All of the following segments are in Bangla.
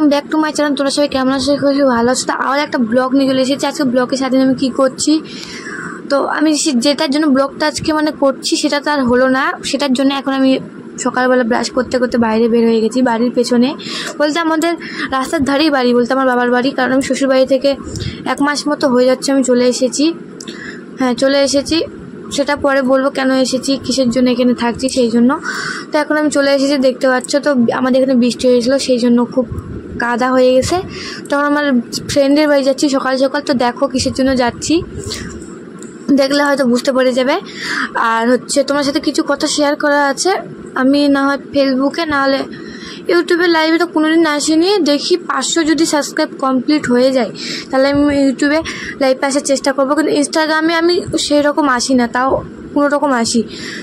Welcome back to my channel. তোরা সবাই কেমন আছো? ভালো আছো? তো আবার একটা ব্লগ নিয়ে চলে এসেছি। আজকে ব্লগের সাথে আমি কী করছি, তো আমি যেটার জন্য ব্লগটা আজকে করছি সেটা তো আর হলো না। সেটার জন্য এখন আমি সকালবেলা ব্রাশ করতে করতে বাইরে বের হয়ে গেছি। বাড়ির পেছনে বলতে আমাদের রাস্তার ধারেই বাড়ি, বলতে আমার বাবার বাড়ি, কারণ আমি শ্বশুরবাড়ি থেকে 1 মাস মতো হয়ে যাচ্ছে আমি চলে এসেছি। হ্যাঁ, চলে এসেছি, সেটা পরে বলবো কেন এসেছি, কিসের জন্য এখানে থাকছি সেই জন্য। তো এখন আমি চলে এসেছি, দেখতে পাচ্ছ। তো আমাদের এখানে বৃষ্টি হয়েছিল, সেই জন্য খুব কাদা হয়ে গেছে। তখন আমার ফ্রেন্ডের বাড়ি যাচ্ছি সকাল সকাল। তো দেখো কিসের জন্য যাচ্ছি, দেখলে হয়তো বুঝতে পেরে যাবে। আর তোমার সাথে কিছু কথা শেয়ার করা আছে। আমি না হয় ফেসবুকে, না হলে ইউটিউবে লাইভে তো কোনোদিন আসিনি। দেখি 500 যদি সাবস্ক্রাইব কমপ্লিট হয়ে যায় তাহলে আমি ইউটিউবে লাইভে আসার চেষ্টা করবো। কিন্তু ইনস্টাগ্রামে আমি সেই রকম আসি না, তাও কোনো রকম আসি।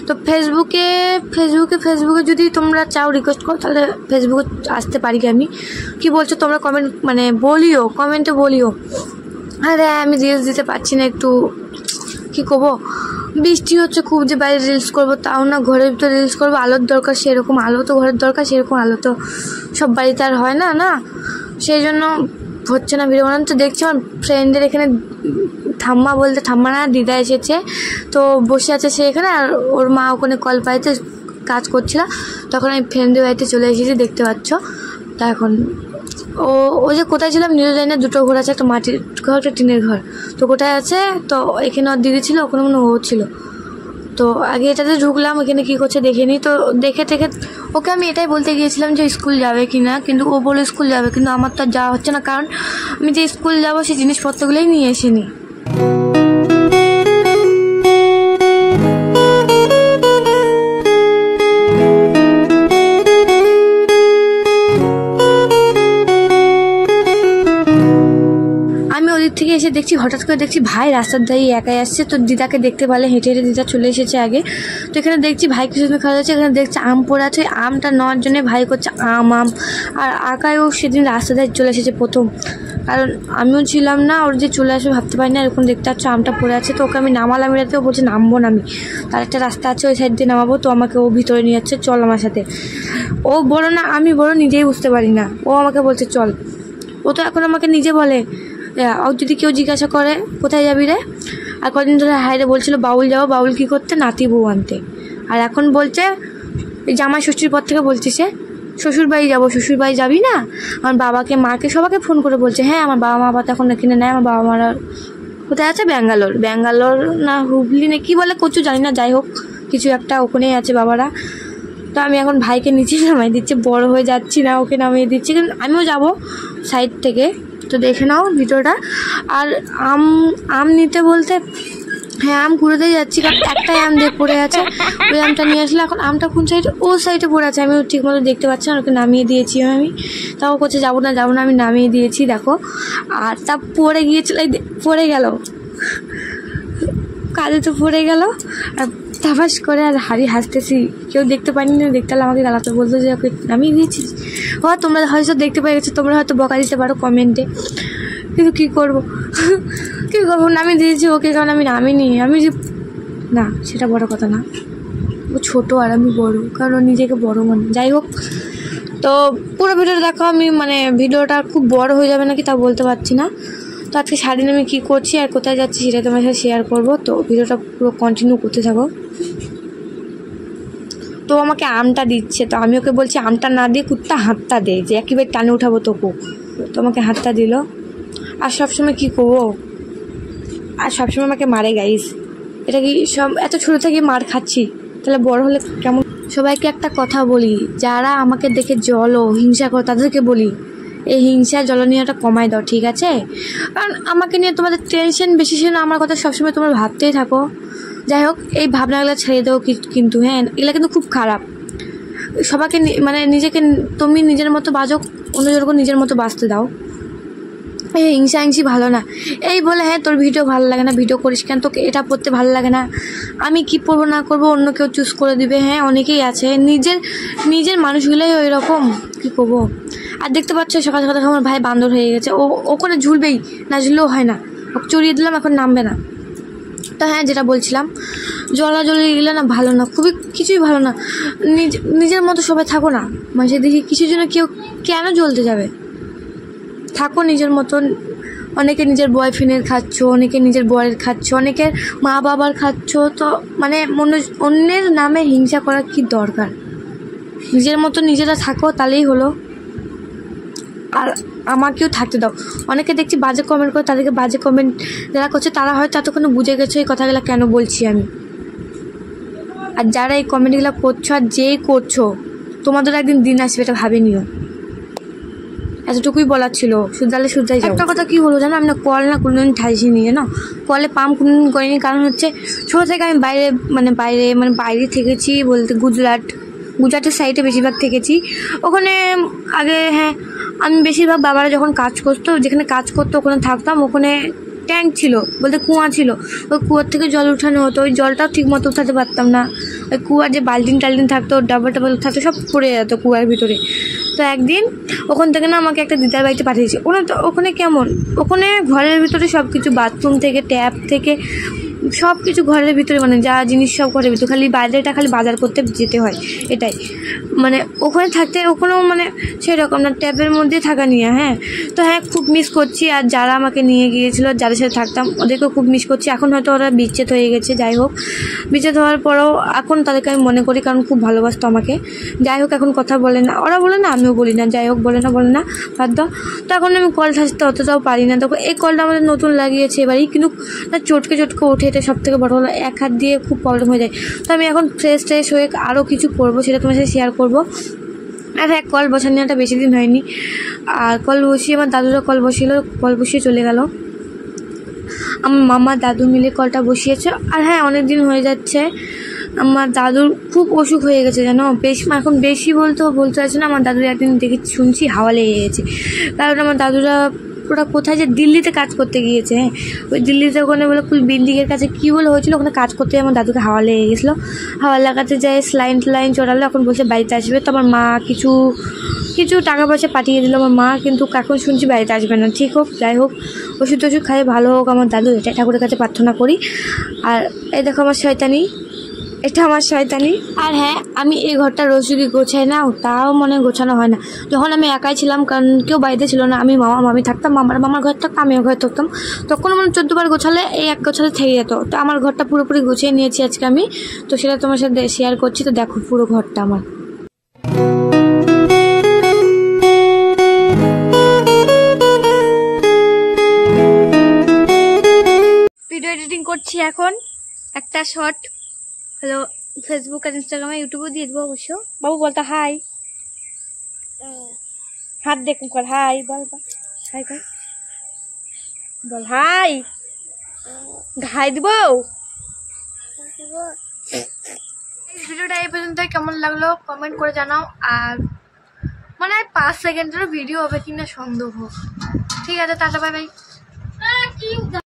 তো ফেসবুকে যদি তোমরা চাও রিকোয়েস্ট করো তাহলে ফেসবুকে আসতে পারি। আমি কি বলছো তোমরা কমেন্টে বলিও। আরে আমি রিলস দিতে পারছি না, একটু কী করবো, বৃষ্টি হচ্ছে খুব, যে বাইরে রিলস করবো তাও না, ঘরের ভিতরে রিলস করবো। আলোর দরকার, সেরকম আলো তো ঘরের দরকার, সেরকম আলো তো সব বাড়িতে আর হয় না না, সেই জন্য হচ্ছে না ভিডিও বানানো। তো দেখছি আমার ফ্রেন্ডের এখানে ঠাম্মা না দিদা এসেছে, তো বসে আছে সে এখানে, আর ওর মা ওখানে কল পাইতে কাজ করছিল। তখন আমি ফ্রেন্ডের বাড়িতে চলে এসেছি, দেখতে পাচ্ছ। তা এখন ও যে কোথায় ছিলাম নিজেও জানি না। 2টো ঘর আছে, একটা মাটির ঘর, একটা টিনের ঘর। তো কোথায় আছে, তো এখানে ওর দিদি ছিল, ওখানে ও ছিল। তো আগে এটাতে ঢুকলাম, এখানে কী করছে দেখে নিই। তো দেখে ওকে আমি এটাই বলতে গিয়েছিলাম যে স্কুল যাবে কি না, কিন্তু ও বলে স্কুল যাবে, কিন্তু আমার তো আর যাওয়া হচ্ছে না, কারণ আমি যে স্কুল যাবো সেই জিনিসপত্রগুলোই নিয়ে আসিনি। থেকে এসে দেখছি, হঠাৎ করে দেখছি ভাই রাস্তার ধারে একাই আসছে। তো দিদাকে দেখতে পারলে হেঁটে দিদা চলে এসেছে আগে। তো এখানে দেখছি ভাই কিছু খাওয়া যাচ্ছে, এখানে দেখছি আম পড়ে আছে। আমটা নেওয়ার জন্য ভাই করছে আম। আর আঁকায়ও সেদিন রাস্তা ধারে চলে এসেছে প্রথম, কারণ আমিও ছিলাম না, ওর যে চলে আসবে ভাবতে পারি না। এরকম দেখতে পাচ্ছ আমটা পড়ে আছে। তো ওকে আমি নামালাম, এটাতেও বলছে নামবো না আমি, তার একটা রাস্তা আছে ওই সাইড দিয়ে নামাবো। তো আমাকে ও ভিতরে নিয়ে যাচ্ছে, চল আমার সাথে। ও বড় না আমি বড়, নিজেই বুঝতে পারি না, ও আমাকে বলছে চল। ও তো এখন আমাকে নিজে বলে, ও যদি কেউ জিজ্ঞাসা করে কোথায় যাবি রে, আর কদিন ধরে হাইরে বলছিল বাউল যাবো, বাউল কী করতে, নাতি বউ আনতে। আর এখন বলছে এই জামাই ষষ্ঠীর পর থেকে বলছে সে শ্বশুরবাড়ি যাবো। শ্বশুরবাড়ি যাবি না? আমার বাবাকে মাকে সবাইকে ফোন করে বলছে। হ্যাঁ, আমার বাবা মা তো এখন এখানে নেয়। আমার বাবা মারা কোথায় আছে, ব্যাঙ্গালোর না হুগলি না কি বলে কচু জানি না, যাই হোক কিছু একটা, ওখানেই আছে বাবারা। তো আমি এখন ভাইকে নিচে নামাই দিচ্ছি, বড় হয়ে যাচ্ছি না, ওকে নামিয়ে দিচ্ছি, কিন্তু আমিও যাবো সাইড থেকে। তো দেখে নাও ভিডিওটা। আর আম নিতে বলতে, হ্যাঁ আম কুড়োতেই যাচ্ছি, কারণ একটাই আম পড়ে আছে, ওই আমটা নিয়ে আসলে। এখন আমটা কোন সাইডে, ও সাইডে পড়ে আছে, আমি ঠিক মতো দেখতে পাচ্ছি না। ওকে নামিয়ে দিয়েছি আমি, তাও করছে যাবো না, আমি নামিয়ে দিয়েছি দেখো। আর তা পড়ে গিয়েছিল, পড়ে গেল কাজে, তো পড়ে গেল। আর তাপাস করে আর হাসতেছি, কেউ দেখতে পাইনি না, দেখতে হলে আমাকে গালাতে বলতো যে ওকে নামিয়ে দিয়েছিস। তোমরা হয়তো দেখতে পেয়ে গেছো, তোমরা হয়তো বকা দিতে পারো কমেন্টে, কিন্তু কী করবো নামিয়ে দিয়েছি ওকে, কারণ আমি নামিনি। আমি যে না, সেটা বড় কথা না, ও ছোটো আর আমি বড়, কারণ নিজেকে বড় মনে। যাই হোক, তো পুরো ভিডিওটা দেখো। আমি ভিডিওটা খুব বড় হয়ে যাবে নাকি তা বলতে পারছি না। তো আজকে সারাদিন আমি কী করছি আর কোথায় যাচ্ছি সেটা তোমার সাথে শেয়ার করবো। তো ভিডিওটা পুরো কন্টিনিউ করতে থাকো। তো আমাকে আমটা দিচ্ছে, তো আমি ওকে বলছি আমটা না দিয়ে কুত্তা হাতটা দে, যে একেবারে টানে উঠাবো তোকে। তো আমাকে হাতটা দিল। আর সবসময় কী করবো, আর সবসময় আমাকে মারে গাইস। এটা কি সব এত ছোটো থেকে মার খাচ্ছি, তাহলে বড় হলে কেমন? সবাইকে একটা কথা বলি, যারা আমাকে দেখে হিংসা করো তাদেরকে বলি, এই হিংসা জ্বলনীয়টা কমায় দাও, ঠিক আছে? কারণ আমাকে নিয়ে তোমাদের টেনশন বেশি ছিল না, আমার কথা সবসময় তোমরা ভাবতেই থাকো। যাই হোক, এই ভাবনাগুলো ছেড়ে দেবো, কিন্তু হ্যাঁ এগুলো কিন্তু খুব খারাপ। সবাইকে নিজেকে তুমি নিজের মতো বাজো, অন্যজনকে নিজের মতো বাঁচতে দাও। এই হিংসি ভালো না। এই বলে হ্যাঁ তোর ভিডিও ভালো লাগে না, ভিডিও করিস কেন, তোকে এটা পড়তে ভালো লাগে না, আমি কি পড়বো না করবো অন্য কেউ চুজ করে দিবে। হ্যাঁ অনেকেই আছে, নিজের মানুষগুলোই ওই রকম, কী করবো। আর দেখতে পাচ্ছ সকাল সকাল আমার ভাই বান্দর হয়ে গেছে, ও করে ঝুলবেই, না ঝুললেও হয় না, ওকে চড়িয়ে দিলাম, এখন নামবে না। তো হ্যাঁ, যেটা বলছিলাম, জলাজলি গেলে না ভালো না, খুবই কিছুই ভালো না। নিজের মতো সবাই থাকো না, মানুষের দেখি কিছুর জন্য কেউ কেন জ্বলতে যাবে, থাকো নিজের মতন। অনেকে নিজের বয়ফ্রেন্ডের খাচ্ছ, অনেকে নিজের বরের খাচ্ছ, অনেকের মা বাবার খাচ্ছ। তো মানে অন্যের নামে হিংসা করার কি দরকার? নিজের মতো নিজেরা থাকো, তাহলেই হলো। আর আমাকেও থাকতে দাও। অনেকে দেখছি বাজে কমেন্ট করে, তাদেরকে বাজে কমেন্ট যারা করছে তারা হয়তো এতক্ষণে বুঝে গেছো এই কথাগুলো কেন বলছি আমি। আর যারা এই কমেন্টগুলো করছো আর যেই করছো, তোমাদের একদিন দিন আসবে, এটা ভাবে নিও। এতটুকুই বলার ছিল, শুদ্ধালে শুদ্ধাই যাও। একটা কথা কি হলো জানো, আমি না কল না কোনোদিন ঠাইছিনি জানো, কলে পাম্প কোনোদিন করিনি। কারণ হচ্ছে ছোটো থেকে আমি বাইরে থেকেছি বলতে গুজরাটের সাইডে বেশিরভাগ থেকেছি। ওখানে আগে হ্যাঁ আমি বেশিরভাগ বাবারা যখন কাজ করতো, যেখানে কাজ করতো ওখানে থাকতাম। ওখানে ট্যাঙ্ক ছিল বলতে কুয়া ছিল, ওই কুয়ার থেকে জল উঠানো হতো। ওই জলটাও ঠিক মতো উঠাতে পারতাম না। ওই কুয়ার যে বাল্টিন টাল্টিন থাকতো, ডাবল টাবল থাকতো, সব পড়ে যেত কুয়ার ভিতরে। তো একদিন ওখান থেকে না আমাকে একটা দিদার বাড়িতে পাঠিয়েছে। ওখানে কেমন, ওখানে ঘরের ভিতরে সব কিছু, বাথরুম থেকে ট্যাপ থেকে সব কিছু ঘরের ভিতরে, মানে যা জিনিস সব ঘরের ভিতরে, খালি বাইরেটা খালি বাজার করতে যেতে হয়, এটাই। মানে ওখানে থাকতে ওখানেও মানে সেরকম না, ট্যাপের মধ্যে থাকা নিয়ে। হ্যাঁ তো হ্যাঁ খুব মিস করছি। আর যারা আমাকে নিয়ে গিয়েছিলো, যাদের সাথে থাকতাম, ওদেরকেও খুব মিস করছি। এখন হয়তো ওরা বিচ্ছেদ হয়ে গেছে, যাই হোক বিচ্ছেদ হওয়ার পরেও এখন তাদেরকে আমি মনে করি, কারণ খুব ভালোবাসতো আমাকে। যাই হোক এখন কথা বলে না, ওরা বলে না, আমিও বলি না। যাই হোক বলে না বাদ দাও। তো এখন আমি কল সাজতে অতটাও পারি না। তখন এই কলটা আমাদের নতুন লাগিয়েছে এবারই, কিন্তু না চটকে ওঠে। এটা সব থেকে বড় হলো, এক হাত দিয়ে খুব প্রবলেম হয়ে যায়। তো আমি এখন ফ্রেশ হয়ে আরও কিছু করবো, সেটা তোমার সাথে শেয়ার করবো। আর হ্যাঁ কল বসানোটা বেশি দিন হয়নি। আর কল বসিয়ে আমার দাদুরা কল বসিয়ে চলে গেল। আমার মামা দাদু মিলে কলটা বসিয়েছে। আর হ্যাঁ অনেক দিন হয়ে যাচ্ছে, আমার দাদুর খুব অসুখ হয়ে গেছে জানো। এখন বেশি বলতে চাইছে না। আমার দাদুর একদিন শুনছি হাওয়া লেগে গেছে। কারণ আমার দাদুরা ওরা কোথায় যে দিল্লিতে কাজ করতে গিয়েছে। হ্যাঁ ওই দিল্লিতে ওখানে বলে ফুল বিল্ডিংয়ের কাছে কী বলে হয়েছিল, ওখানে কাজ করতে আমার দাদুকে হাওয়া লেগে গেছিলো। হাওয়া লাগাতে যায় স্লাইন চড়ালো। এখন বলছে বাড়িতে আসবে। তো আমার মা কিছু টাকা পয়সা পাঠিয়ে দিল আমার মা, কিন্তু এখন শুনছি বাড়িতে আসবে না। ঠিক হোক, যাই হোক, ওষুধ খাই ভালো হোক আমার দাদু, এটা ঠাকুরের কাছে প্রার্থনা করি। আর এই দেখো আমার শয়তানি, এটা আমার শয়তানি। আর হ্যাঁ আমি এই ঘরটা রোজ যদি গোছাই না, তাও মনে গোছানো হয় না। যখন আমি একাই ছিলাম, কারণ কেউ বাড়িতে ছিল না, আমি মামি থাকতাম, মামার ঘর থাকতাম, আমিও ঘরে থাকতাম, তখন আমার 14 বার গোছালে এই এক গোছালে থেকে যেত। তো আমার ঘরটা পুরোপুরি গুছিয়ে নিয়েছি আজকে আমি, তো সেটা তোমার সাথে শেয়ার করছি। তো দেখো পুরো ঘরটা আমার। ভিডিও এডিটিং করছি এখন, একটা শর্ট হ্যালো ফেসবুক আর ইনস্টাগ্রামে ইউটিউবে দিয়ে দেবো অবশ্য। বাবু বলতো হাই, হাত দেখুন কর হাই, বল হাই কর, বল হাই, হাই দিব। ভিডিওটা এই পর্যন্ত কেমন লাগলো কমেন্ট করে জানাও। আর মানে 5 সেকেন্ডের ভিডিও হবে কিনা সন্দেহ। ঠিক আছে, টাটা বাই বাই।